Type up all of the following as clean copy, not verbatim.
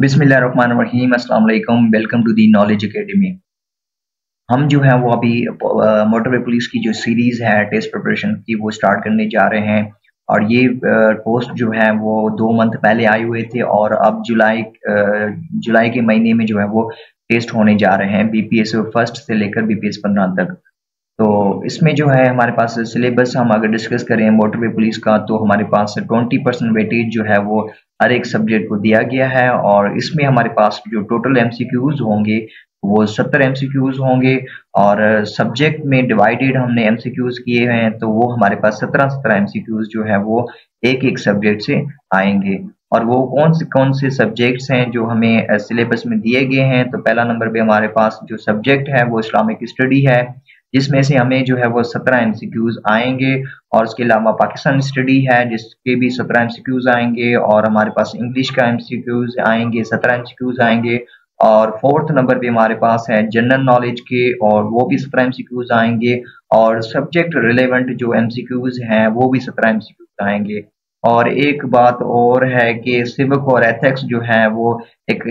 बिस्मिल्लाहिर्रहमानिर्रहीम, अस्सलाम वालेकुम। Welcome to the knowledge academy. हम जो है वो अभी मोटरवे पुलिस की जो सीरीज़ है टेस्ट प्रिपरेशन की वो स्टार्ट करने जा रहे हैं। और ये पोस्ट जो है वो 2 मंथ पहले आए हुए थे और अब जुलाई के महीने में जो है वो टेस्ट होने जा रहे हैं, बीपीएस फर्स्ट से लेकर बीपीएस 15 तक। तो इसमें जो है हमारे पास सिलेबस हम अगर डिस्कस करें मोटरवे पुलिस का, तो हमारे पास 20% वेटेज जो है वो हर एक सब्जेक्ट को दिया गया है। और इसमें हमारे पास जो टोटल एमसीक्यूज होंगे वो 70 एमसीक्यूज होंगे। और सब्जेक्ट में डिवाइडेड हमने एमसीक्यूज किए हैं, तो वो हमारे पास 17 एमसीक्यूज जो है वो एक एक सब्जेक्ट से आएंगे। और वो कौन से सब्जेक्ट्स हैं जो हमें सिलेबस में दिए गए हैं। तो पहला नंबर पे हमारे पास जो सब्जेक्ट है वो इस्लामिक स्टडी है, जिसमें से हमें जो है वो 17 एमसीक्यूज आएंगे। और उसके अलावा पाकिस्तान स्टडी है जिसके भी 17 एमसीक्यूज आएंगे। और हमारे पास इंग्लिश का एमसीक्यूज आएंगे, 17 एमसीक्यूज आएंगे। और फोर्थ नंबर पे हमारे पास है जनरल नॉलेज के, और वो भी 17 एमसीक्यूज आएंगे। और सब्जेक्ट रिलेवेंट जो एमसीक्यूज हैं वो भी 17 एमसीक्यूज आएंगे। और एक बात और है कि सिविक और एथिक्स जो है वो एक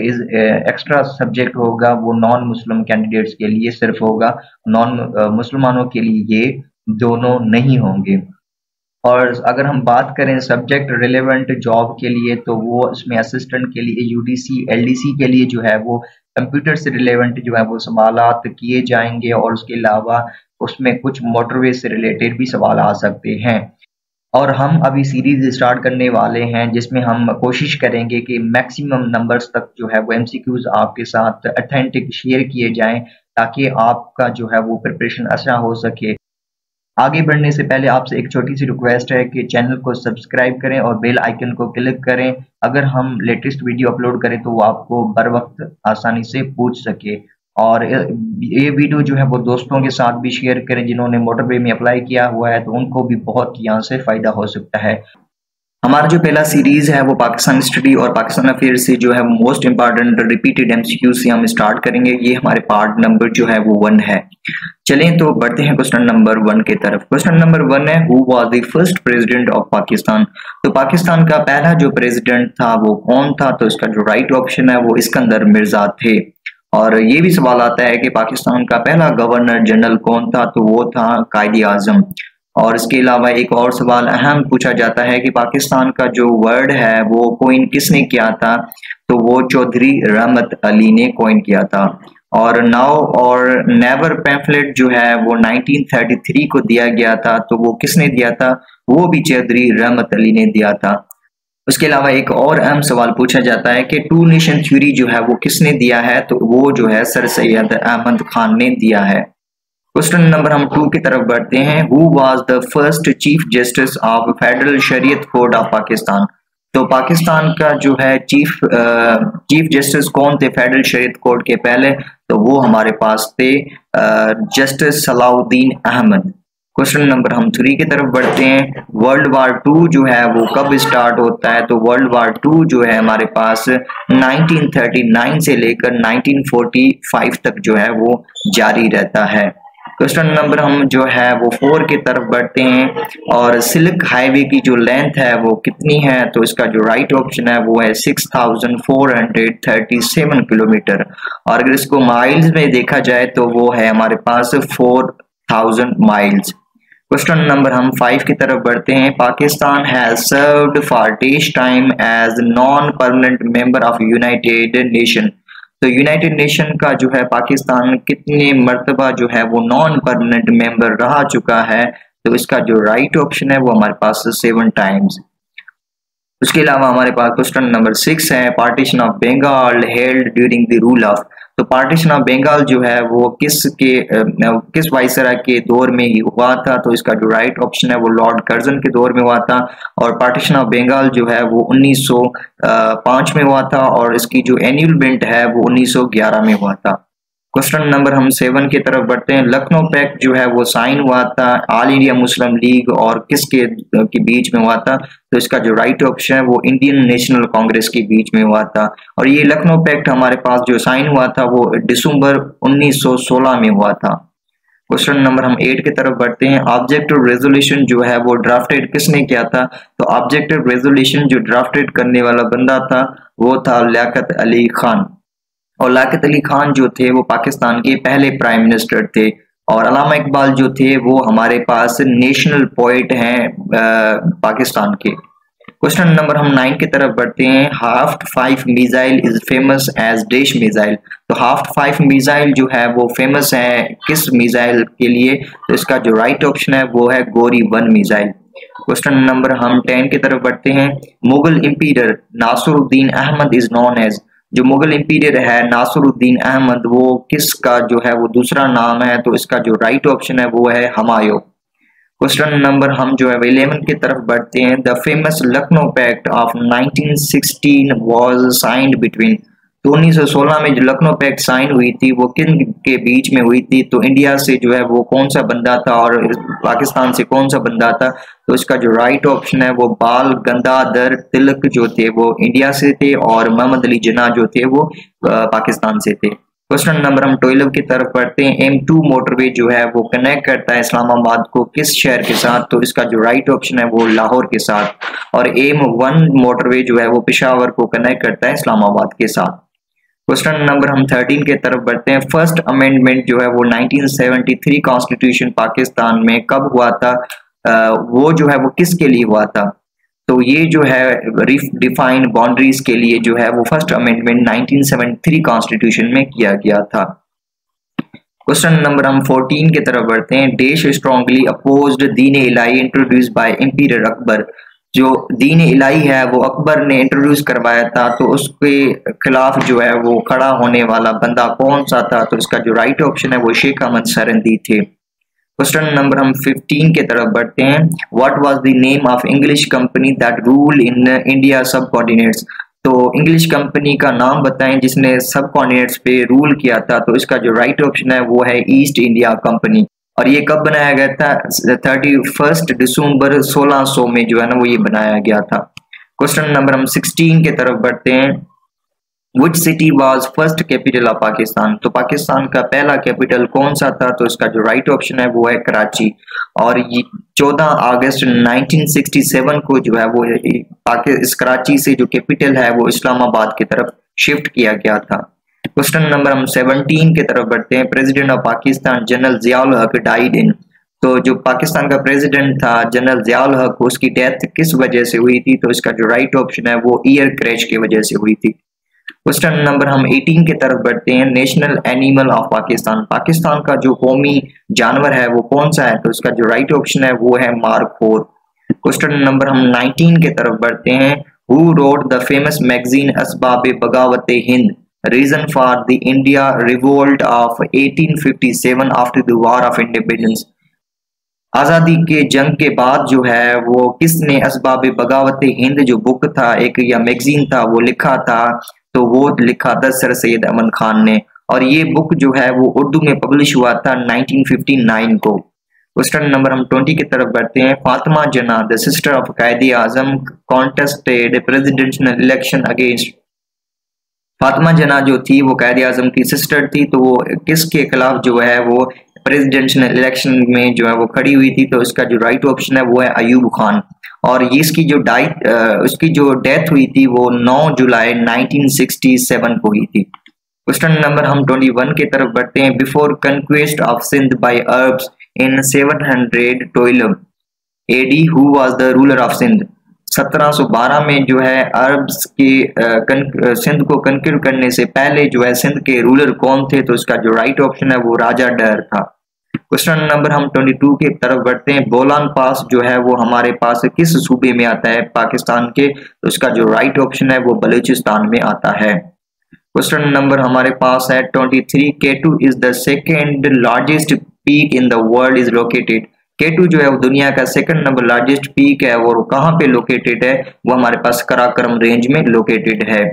एक्स्ट्रा सब्जेक्ट होगा, वो नॉन मुस्लिम कैंडिडेट्स के लिए सिर्फ होगा, नॉन मुसलमानों के लिए ये दोनों नहीं होंगे। और अगर हम बात करें सब्जेक्ट रिलेवेंट जॉब के लिए, तो वो इसमें असिस्टेंट के लिए यूडीसी एलडीसी के लिए जो है वो कंप्यूटर से रिलेवेंट जो है वो सवालात किए जाएंगे। और उसके अलावा उसमें कुछ मोटरवे से रिलेटेड भी सवाल आ सकते हैं। और हम अभी सीरीज स्टार्ट करने वाले हैं जिसमें हम कोशिश करेंगे कि मैक्सिमम नंबर्स तक जो है वो एमसीक्यूज आपके साथ ऑथेंटिक शेयर किए जाएं, ताकि आपका जो है वो प्रिपरेशन अच्छा हो सके। आगे बढ़ने से पहले आपसे एक छोटी सी रिक्वेस्ट है कि चैनल को सब्सक्राइब करें और बेल आइकन को क्लिक करें, अगर हम लेटेस्ट वीडियो अपलोड करें तो वो आपको बर वक्त आसानी से पूछ सके। और ये वीडियो जो है वो दोस्तों के साथ भी शेयर करें जिन्होंने मोटरवे में अप्लाई किया हुआ है, तो उनको भी बहुत यहाँ से फायदा हो सकता है। हमारा जो पहला सीरीज है वो पाकिस्तान स्टडी और पाकिस्तान अफेयर से जो है मोस्ट इंपॉर्टेंट रिपीटेड एमसीक्यू से हम स्टार्ट करेंगे। ये हमारे पार्ट नंबर जो है वो 1 है। चलें तो बढ़ते हैं क्वेश्चन नंबर 1 की तरफ। क्वेश्चन नंबर 1 है, who was the first president of Pakistan. तो पाकिस्तान का पहला जो प्रेसिडेंट था वो कौन था। तो इसका जो राइट ऑप्शन है वो इस्कंदर मिर्जा थे। और ये भी सवाल आता है कि पाकिस्तान का पहला गवर्नर जनरल कौन था। तो वो था कायद आजम। और इसके अलावा एक और सवाल अहम पूछा जाता है कि पाकिस्तान का जो वर्ड है वो कोइन किसने किया था। तो वो चौधरी रहमत अली ने कोइन किया था। और नाउ और नेवर पैम्फलेट जो है वो 1933 को दिया गया था। तो वो किसने दिया था, वो भी चौधरी रहमत अली ने दिया था। उसके अलावा एक और अहम सवाल पूछा जाता है कि टू नेशन थ्योरी जो है वो किसने दिया है। तो वो जो है सर सैयद अहमद खान ने दिया है। क्वेश्चन नंबर हम 2 की तरफ बढ़ते हैं, who was the first chief justice of federal शरीयत कोड ऑफ पाकिस्तान। तो पाकिस्तान का जो है चीफ जस्टिस कौन थे फेडरल शरीयत कोड के पहले। तो वो हमारे पास थे justice Salahuddin Ahmed. Question number हम 3 की तरफ बढ़ते हैं, वर्ल्ड वार 2 जो है वो कब स्टार्ट होता है। तो वर्ल्ड वार 2 जो है हमारे पास 1939 से लेकर 1945 तक जो है वो जारी रहता है। क्वेश्चन नंबर हम जो है वो 4 की तरफ बढ़ते हैं, और सिल्क हाईवे की जो लेंथ है वो कितनी है। तो इसका जो राइट ऑप्शन है वो है 6437 किलोमीटर। और अगर इसको माइल्स में देखा जाए तो वो है हमारे पास 4000 माइल्स। क्वेश्चन नंबर हम 5 की तरफ बढ़ते हैं, Pakistan has served for dash time as non permanent member of United Nation. तो यूनाइटेड नेशन का जो है पाकिस्तान कितने मर्तबा जो है वो नॉन परमानेंट मेंबर रह चुका है। तो इसका जो राइट ऑप्शन है वो हमारे पास 7 टाइम्स। उसके अलावा हमारे पास क्वेश्चन नंबर 6 है, partition of Bengal held during the rule of. तो पार्टीशन ऑफ बंगाल जो है वो किस वाइसराय के दौर में ही हुआ था। तो इसका जो राइट ऑप्शन है वो लॉर्ड कर्जन के दौर में हुआ था। और पार्टीशन ऑफ बंगाल जो है वो 1905 में हुआ था, और इसकी जो एन्यूलमेंट है वो 1911 में हुआ था। क्वेश्चन नंबर हम 7 की तरफ बढ़ते हैं, लखनऊ पैक्ट जो है वो साइन हुआ था ऑल इंडिया मुस्लिम लीग और किसके के बीच में हुआ था। तो इसका जो राइट ऑप्शन है वो इंडियन नेशनल कांग्रेस के बीच में हुआ था। और ये लखनऊ पैक्ट हमारे पास जो साइन हुआ था वो दिसंबर 1916 में हुआ था। क्वेश्चन नंबर हम 8 की तरफ बढ़ते हैं। ऑब्जेक्टिव रेजोल्यूशन जो है वो ड्राफ्टेड किसने किया था? तो ऑब्जेक्टिव रेजोल्यूशन जो ड्राफ्टेड करने वाला बंदा था वो था लियाकत अली खान। और लियाकत अली खान जो थे वो पाकिस्तान के पहले प्राइम मिनिस्टर थे। और अल्लामा इकबाल जो थे वो हमारे पास नेशनल पोएट हैं पाकिस्तान के। क्वेश्चन नंबर हम 9 की तरफ बढ़ते हैं। हाफ्ट 5 missile is famous as dash missile. तो हाफ्ट 5 मिसाइल जो है वो फेमस है किस मिसाइल के लिए? तो इसका जो राइट ऑप्शन है वो है गोरी 1 मिसाइल। क्वेश्चन नंबर हम 10 की तरफ बढ़ते हैं। Mughal emperor Nasiruddin Ahmad is known as. जो मुगल इंपीरियर है नासिरुद्दीन अहमद वो किसका जो है वो दूसरा नाम है? तो इसका जो राइट ऑप्शन है वो है हुमायूं। क्वेश्चन नंबर हम जो है 11 की तरफ बढ़ते हैं। The famous Lucknow pact of 1916 was signed between. तो 1916 में जो लखनऊ पैक्ट साइन हुई थी वो किन के बीच में हुई थी? तो इंडिया से जो है वो कौन सा बंदा था और पाकिस्तान से कौन सा बंदा था? तो इसका जो राइट ऑप्शन है वो बाल गंगाधर तिलक जो थे वो इंडिया से थे और मोहम्मद अली जिन्ना जो थे वो पाकिस्तान से थे। क्वेश्चन नंबर हम 12 की तरफ पढ़ते हैं। M2 मोटरवे जो है वो कनेक्ट करता है इस्लामाबाद को किस शहर के साथ? तो इसका जो राइट ऑप्शन है वो लाहौर के साथ। और M1 मोटरवे जो है वो पेशावर को कनेक्ट करता है इस्लामाबाद के साथ। क्वेश्चन नंबर हम 13 के तरफ बढ़ते हैं। फर्स्ट अमेंडमेंट जो है वो 1973 कॉन्स्टिट्यूशन पाकिस्तान में कब हुआ था? वो जो है वो किसके लिए हुआ था? तो ये जो है डिफाइन बाउंड्रीज के लिए जो है वो फर्स्ट अमेंडमेंट 1973 कॉन्स्टिट्यूशन में किया गया था। क्वेश्चन नंबर हम 14 की तरफ बढ़ते हैं। देश strongly opposed Deen Ilahi introduced by imperial Akbar. जो दीन इलाही है वो अकबर ने इंट्रोड्यूस करवाया था, तो उसके खिलाफ जो है वो खड़ा होने वाला बंदा कौन सा था? तो इसका जो राइट ऑप्शन है वो शेख अहमद सरंदी थे। क्वेश्चन नंबर हम 15 के तरफ बढ़ते हैं। What was the name of English company that rule in India सब कॉर्डिनेट्स। तो इंग्लिश कंपनी का नाम बताएं जिसने सब कॉर्डिनेट्स पे रूल किया था। तो इसका जो राइट ऑप्शन है वो है ईस्ट इंडिया कंपनी। और ये कब बनाया गया था? 31 दिसंबर 1600 में जो है ना वो ये बनाया गया था। क्वेश्चन नंबर हम 16 के तरफ बढ़ते हैं। Which city was first capital of Pakistan. तो पाकिस्तान का पहला कैपिटल कौन सा था? तो इसका जो राइट ऑप्शन है वो है कराची। और ये 14 अगस्त 1967 को जो है वो इस कराची से जो कैपिटल है वो इस्लामाबाद की तरफ शिफ्ट किया गया था। क्वेश्चन नंबर हम 17 की तरफ बढ़ते हैं। President of Pakistan general Ziaul हक डाइड इन। तो जो पाकिस्तान का प्रेसिडेंट था जनरल जियाउल हक उसकी डेथ किस वजह से हुई थी? तो इसका जो राइट ऑप्शन है वो ईयर क्रैश की वजह से हुई थी। क्वेश्चन नंबर हम 18 की तरफ बढ़ते हैं। National animal of Pakistan. Pakistan का जो कौमी जानवर है वो कौन सा है? तो इसका जो राइट ऑप्शन है वो है मार्खोर। क्वेश्चन नंबर हम 19 की तरफ बढ़ते हैं। Who wrote the famous magazine Asbab Baghawat Hind reason for the India revolt of 1857 after the war of independence. आजादी के जंग के बाद जो है वो किसने असबाब बगावत हिंद जो बुक था एक या मैगजीन था वो लिखा था? तो वो लिखा था सर सैयद अमन खान ने। और ये बुक जो है वो उर्दू में पब्लिश हुआ था 1959 को। क्वेश्चन नंबर हम 20 की तरफ बढ़ते हैं। फातिमा जना the sister of Quaid Azam contested presidential election against. Fatima Jinnah जो थी वो कायदे आजम की सिस्टर थी, तो वो किसके खिलाफ जो है वो प्रेसिडेंशियल इलेक्शन में जो है वो खड़ी हुई थी? तो इसका जो राइट ऑप्शन है वो है अयूब खान। और इसकी जो डेथ हुई थी वो 9 जुलाई 1967 को हुई थी। क्वेश्चन नंबर हम 21 की तरफ बढ़ते हैं। Before conquest of Sindh by Arabs in 712 AD who was the ruler of Sindh. 1712 में जो है अरब्स के सिंध को कंक्यूर करने से पहले जो है सिंध के रूलर कौन थे? तो इसका जो राइट ऑप्शन है वो राजा डर था। क्वेश्चन नंबर हम 22 की तरफ बढ़ते हैं। बोलान पास जो है वो हमारे पास किस सूबे में आता है पाकिस्तान के? तो इसका जो राइट ऑप्शन है वो बलूचिस्तान में आता है। क्वेश्चन नंबर हमारे पास है 23। K2 is the second largest peak in the world is located. K2 जो है वो दुनिया का सेकंड नंबर लार्जेस्ट पीक है और कहाँ पे लोकेटेड है? वो हमारे पास कराकरम रेंज में लोकेटेड है।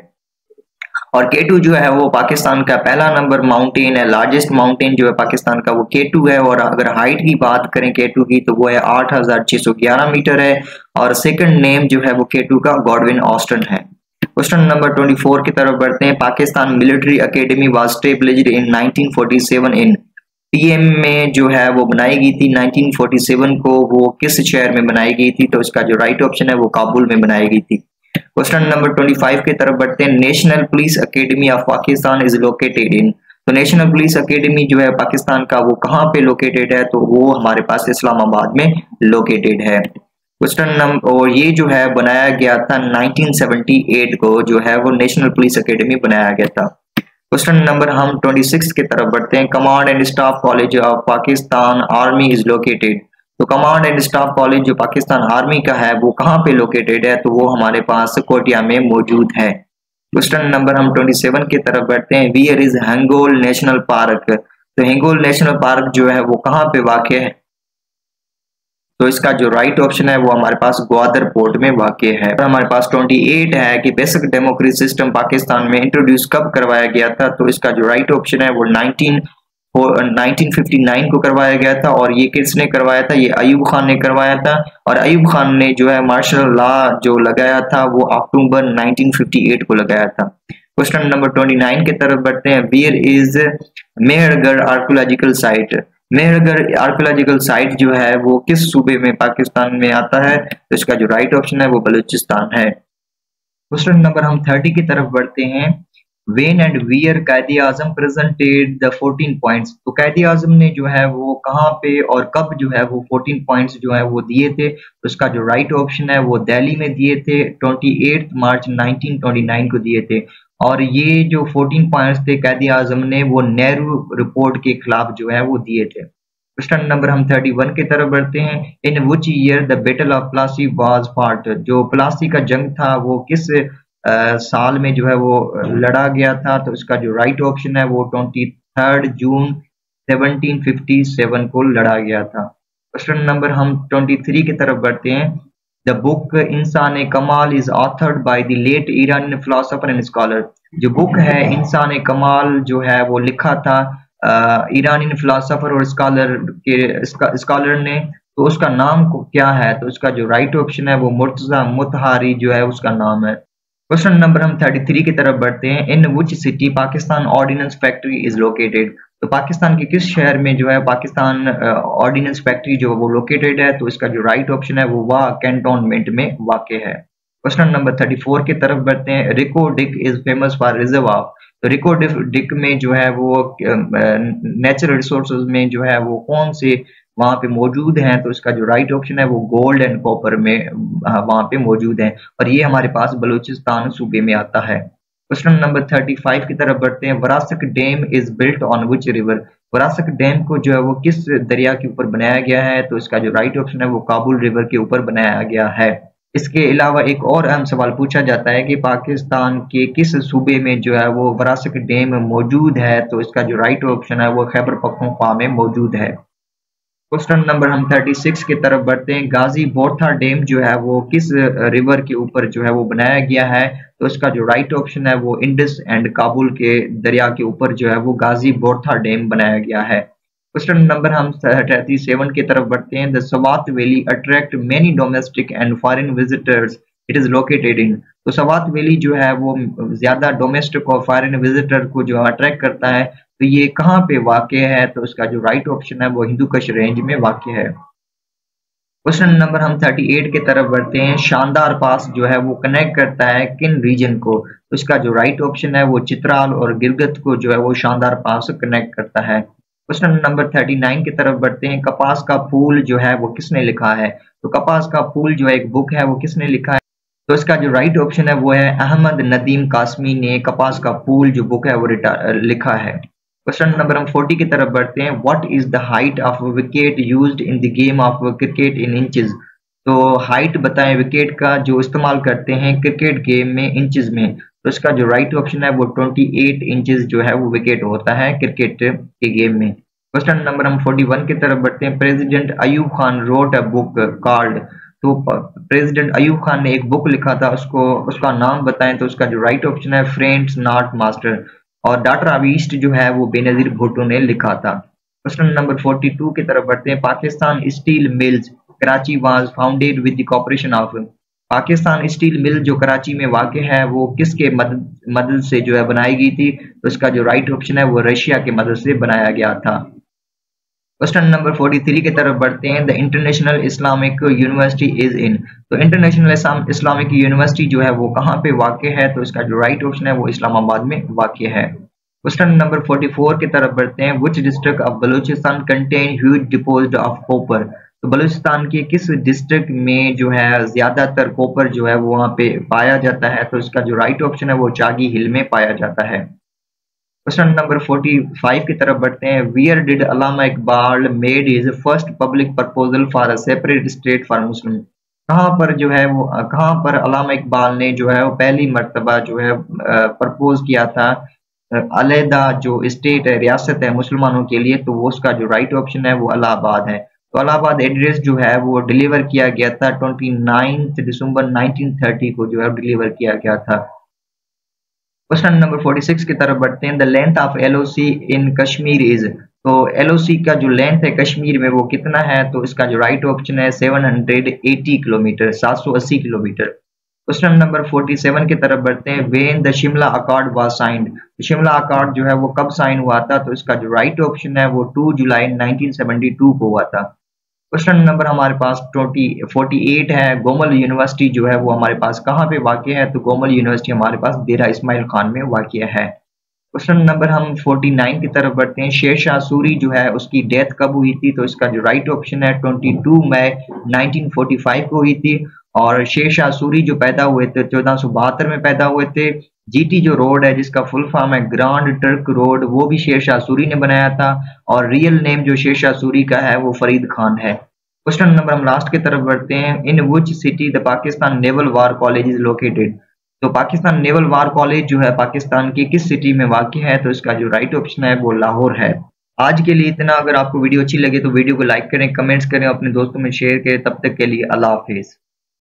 और K2 जो है वो पाकिस्तान का पहला नंबर माउंटेन है। लार्जेस्ट माउंटेन जो है पाकिस्तान का वो K2 है। और अगर हाइट की बात करें K2 की तो वो है 8611 मीटर है। और सेकंड नेम जो है वो K2 का गॉडविन ऑस्टन है। क्वेश्चन नंबर 24 की तरफ बढ़ते हैं। Pakistan military academy was established in 1947 in. PM में जो है वो बनाई गई थी 1947 को, वो किस शहर में बनाई गई थी? तो इसका जो राइट ऑप्शन है वो काबुल में बनाई गई थी। क्वेश्चन नंबर 25 की तरफ बढ़ते हैं। National police academy of Pakistan is located in. तो नेशनल पुलिस अकेडमी जो है पाकिस्तान का, वो कहाँ पे लोकेटेड है? तो वो हमारे पास इस्लामाबाद में लोकेटेड है। क्वेश्चन नंबर, और ये जो है बनाया गया था 1978 को, जो है वो नेशनल पुलिस अकेडमी बनाया गया था। क्वेश्चन नंबर हम 26 की तरफ बढ़ते हैं। Command and staff college of Pakistan army is located. तो कमांड एंड स्टाफ कॉलेज जो पाकिस्तान आर्मी का है वो कहाँ पे लोकेटेड है? तो वो हमारे पास कोटिया में मौजूद है। क्वेश्चन नंबर हम 27 की तरफ बढ़ते हैं। Wear is Hingol national park. तो हिंगोल नेशनल पार्क जो है वो कहाँ पे वाक़ है? तो इसका जो राइट ऑप्शन है वो हमारे पास ग्वादर पोर्ट में वाक़ है। और हमारे पास 28 है कि बेसिक डेमोक्रेसी सिस्टम पाकिस्तान में इंट्रोड्यूस कब करवाया गया था? तो इसका जो राइट ऑप्शन है वो 1959 को करवाया गया था। और ये किसने करवाया था? ये अयूब खान ने करवाया था। और अयूब खान ने जो है मार्शल लॉ जो लगाया था वो अक्टूबर 1958 को लगाया था। क्वेश्चन नंबर 29 की तरफ बढ़ते हैं। Where is Mehrgarh archaeological site. Mehrgarh archaeological site जो है वो किस सूबे में पाकिस्तान में आता है? तो इसका जो राइट ऑप्शन है वो बलूचिस्तान है। क्वेश्चन नंबर हम 30 की तरफ बढ़ते हैं। वेन एंड वियर कायदे आजम प्रेजेंटेड द 14 पॉइंट्स। तो कायदे आजम ने जो है वो कहाँ पे और कब जो है वो 14 पॉइंट्स जो है वो दिए थे? तो इसका जो राइट ऑप्शन है वो दिल्ली में दिए थे, 28 मार्च 1929 को दिए थे। और ये जो 14 पॉइंट्स थे कायदे आजम ने वो नेहरू रिपोर्ट के खिलाफ जो है वो दिए थे। क्वेश्चन नंबर हम 31 की तरफ बढ़ते हैं। In which year the battle of Plassey was fought. जो प्लासी का जंग था वो किस साल में जो है वो लड़ा गया था? तो इसका जो राइट ऑप्शन है वो 23 जून 1757 को लड़ा गया था। क्वेश्चन नंबर हम 23 की तरफ बढ़ते हैं। The book Insan Kamal is authored by the late Irani philosopher and scholar. जो बुक है इंसान कमाल जो है वो लिखा था ईरानी फिलोसोफर और स्कॉलर ने। तो उसका नाम क्या है? तो उसका जो राइट ऑप्शन है वो मुर्तजा मुतहारी जो है उसका नाम है। क्वेश्चन नंबर हम 33 की तरफ बढ़ते हैं। In which city Pakistan ordnance factory is located. तो पाकिस्तान के किस शहर में जो है पाकिस्तान ऑर्डिनेंस फैक्ट्री जो वो लोकेटेड है? तो इसका जो राइट ऑप्शन है वो वाह कैंटोनमेंट में वाक़ है। क्वेश्चन नंबर 34 की तरफ बढ़ते हैं। Reko Diq is famous for reserve of. तो रिको डिक में जो है वो नेचुरल रिसोर्सेज में जो है वो कौन से वहां पे मौजूद हैं? तो इसका जो राइट ऑप्शन है वो गोल्ड एंड कॉपर में वहां पे मौजूद है। और ये हमारे पास बलूचिस्तान सूबे में आता है। क्वेश्चन नंबर 35 की तरफ बढ़ते हैं। Warsak dam is built on which river. Warsak dam को जो है वो किस दरिया के ऊपर बनाया गया है? तो इसका जो राइट ऑप्शन है वो काबुल रिवर के ऊपर बनाया गया है। इसके अलावा एक और अहम सवाल पूछा जाता है कि पाकिस्तान के किस सूबे में जो है वो वरासक डैम मौजूद है? तो इसका जो राइट ऑप्शन है वो खैबर पख्तूनख्वा में मौजूद है। क्वेश्चन नंबर हम 36 की तरफ बढ़ते हैं। गाजी बोरथा डैम जो है वो किस रिवर के ऊपर जो है वो बनाया गया है? तो इसका जो राइट ऑप्शन है वो इंडस एंड काबुल के दरिया के ऊपर जो है वो गाजी बोरथा डैम बनाया गया है। क्वेश्चन नंबर हम 37 की तरफ बढ़ते हैं। The Swat valley attract many domestic and foreign visitors it is located in. तो सवात वैली जो है वो ज्यादा डोमेस्टिक और फॉरेन विजिटर को जो अट्रैक्ट करता है। तो ये कहाँ पे वाक़ है? तो इसका जो राइट ऑप्शन है वो हिंदू कश रेंज में वाक़ है। क्वेश्चन नंबर हम 38 की तरफ बढ़ते हैं। शानदार पास जो है वो कनेक्ट करता है किन रीजन को? तो इसका जो राइट ऑप्शन है वो चित्राल और गिलगित को जो है वो शानदार पास कनेक्ट करता है। क्वेश्चन नंबर 39 की तरफ बढ़ते हैं। कपास का फूल जो है वो किसने लिखा है? तो कपास का फूल जो एक बुक है वो किसने लिखा है? तो इसका जो राइट ऑप्शन है वो है अहमद नदीम कासमी ने कपास का फूल जो बुक है वो लिखा है। क्वेश्चन नंबर हम 40 की तरफ बढ़ते हैं। What is the height of wicket used in the game of cricket in inches. तो हाइट बताएं विकेट का जो इस्तेमाल करते हैं क्रिकेट गेम में इंचेस में। तो इसका जो राइट ऑप्शन है वो 28 इंचेस जो है वो विकेट होता है क्रिकेट के गेम में। क्वेश्चन नंबर हम 41 की तरफ बढ़ते हैं। President Ayub Khan wrote a book called. तो प्रेसिडेंट अयूब खान ने एक बुक लिखा था, उसका नाम बताएं। तो उसका जो राइट ऑप्शन है फ्रेंड्स नॉट मास्टर। और डाटा ऑफ ईस्ट जो है वो बेनजीर भुट्टो ने लिखा था। क्वेश्चन नंबर 42 की तरफ बढ़ते हैं। Pakistan steel mills Karachi was founded with the corporation of. Pakistan steel mill जो कराची में वाक़ है वो किसके मदद से जो है बनाई गई थी? तो इसका जो राइट ऑप्शन है वो रशिया के मदद से बनाया गया था। क्वेश्चन नंबर 43 की तरफ बढ़ते हैं। The international Islamic university is in. तो इंटरनेशनल इस्लामिक यूनिवर्सिटी जो है वो कहाँ पे वाक़ है? तो इसका जो राइट ऑप्शन है वो इस्लामाबाद में वाक़ है। क्वेश्चन नंबर 44 की तरफ बढ़ते हैं। Which district of Balochistan contain huge deposit of copper. तो बलूचिस्तान के किस डिस्ट्रिक्ट में जो है ज्यादातर कॉपर जो है वो वहाँ पे पाया जाता है? तो इसका जो राइट ऑप्शन है वो चागी हिल में पाया जाता है। क्वेश्चन नंबर 45 की तरफ बढ़ते हैं। Where did Allama Iqbal made his first public proposal for a separate state for Muslim. कहाँ पर जो है वो कहाँ पर अल्लामा इकबाल ने जो है वो पहली मर्तबा जो है प्रपोज किया था अलहदा जो स्टेट है, रियासत है मुसलमानों के लिए? तो वो उसका जो राइट ऑप्शन है वो इलाहाबाद है। तो इलाहाबाद एड्रेस जो है वो डिलीवर किया गया था 29 दिसंबर 1930 को जो है डिलीवर किया गया था। क्वेश्चन नंबर 46 की तरफ बढ़ते हैं। The length of LOC in Kashmir is. तो एलओसी का जो लेंथ है कश्मीर में वो कितना है? तो इसका जो राइट ऑप्शन है 780 किलोमीटर, 780 किलोमीटर। क्वेश्चन नंबर 47 की तरफ बढ़ते हैं। When the Shimla accord was signed. Shimla accord जो है वो कब साइन हुआ था? तो इसका जो राइट ऑप्शन है वो 2 जुलाई 1972 को हुआ था। क्वेश्चन नंबर हमारे पास 48 है। गोमल यूनिवर्सिटी जो है वो हमारे पास कहाँ पे वाक़ है? तो गोमल यूनिवर्सिटी हमारे पास देरा इस्माइल खान में वाक़ है। क्वेश्चन नंबर हम 49 की तरफ बढ़ते हैं। शेर शाह सूरी जो है उसकी डेथ कब हुई थी? तो इसका जो राइट ऑप्शन है 22 मई 1945 को हुई थी। और शेर शाह सूरी जो पैदा हुए थे 1472 में पैदा हुए थे। जीटी जो रोड है जिसका फुल फॉर्म है ग्रांड ट्रक रोड, वो भी शेर शाह सूरी ने बनाया था। और रियल नेम जो शेर शाह सूरी का है वो फरीद खान है। क्वेश्चन नंबर हम लास्ट की तरफ बढ़ते हैं। In which city the Pakistan naval war college is located. तो पाकिस्तान नेवल वार कॉलेज जो है पाकिस्तान की किस सिटी में वाक़ है? तो इसका जो राइट ऑप्शन है वो लाहौर है। आज के लिए इतना। अगर आपको वीडियो अच्छी लगे तो वीडियो को लाइक करें, कमेंट्स करें, अपने दोस्तों में शेयर करें। तब तक के लिए अल्लाह हाफिज।